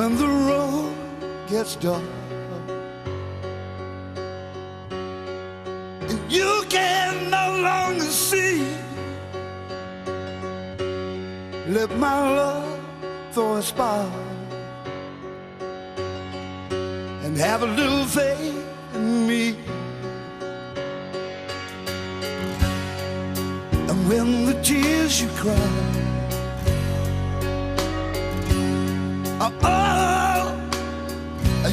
when the road gets dark and you can no longer see, let my love throw a spark and have a little faith in me. And when the tears you cry are all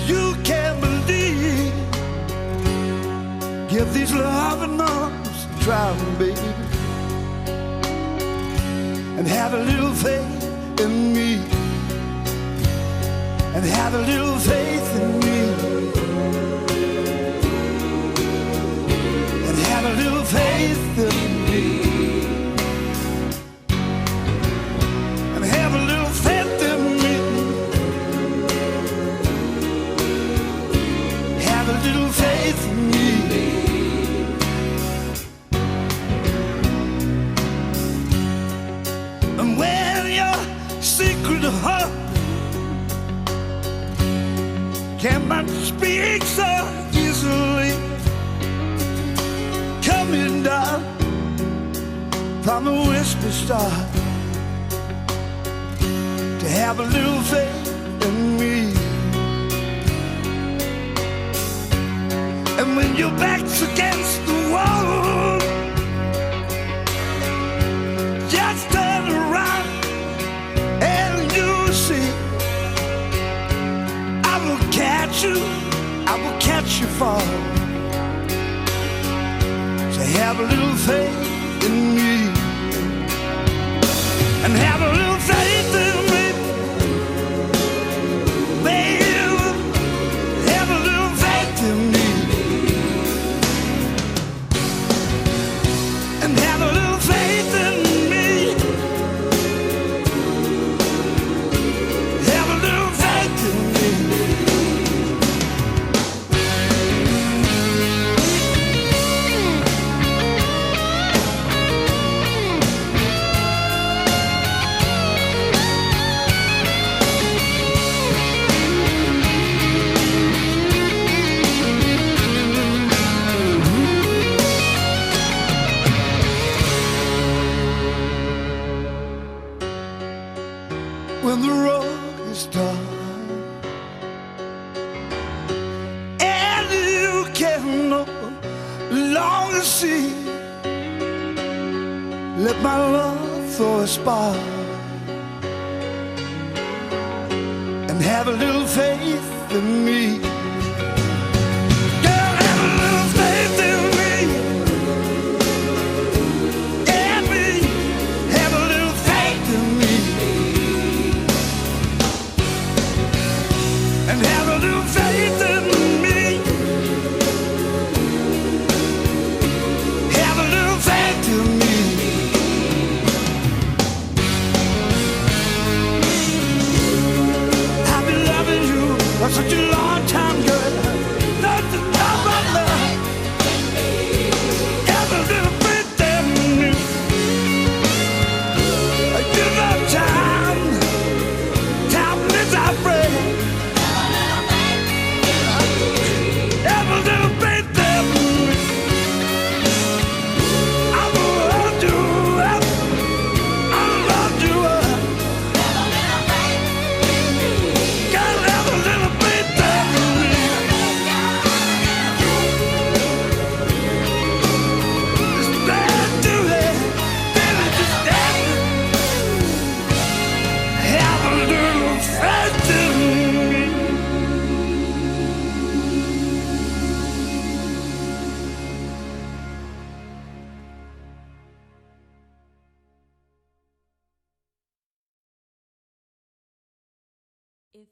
you can believe, give these loving arms a try, baby, and have a little faith in me, and have a little faith in me, and have a little faith in me, and have a little faith in me, have a little faith in me. And when your secret heart cannot speak so easily, coming down from the whisper star, to have a little faith in me. And when your back's against the wall, just turn around and you'll see I will catch you fall. So have a little faith in me, and have a little faith in me, baby, have a little faith in me, and have a little faith in me, have a little faith in me. When the road is dark and you can no longer see, let my love throw a spark and have a little faith in me. Girl, have a little faith in me, and me, have a little faith in me, and have a little faith in me, have a little faith in me. I've been loving you for such a long time, girl. Not to talk about love. Have a little faith in me. I give up time. Time is our friend. Have a little faith in me. I will hold you up. I'll hold you up. Gotta have a little faith in me. Just dance to it. Baby, just dance. Have a little faith in me. If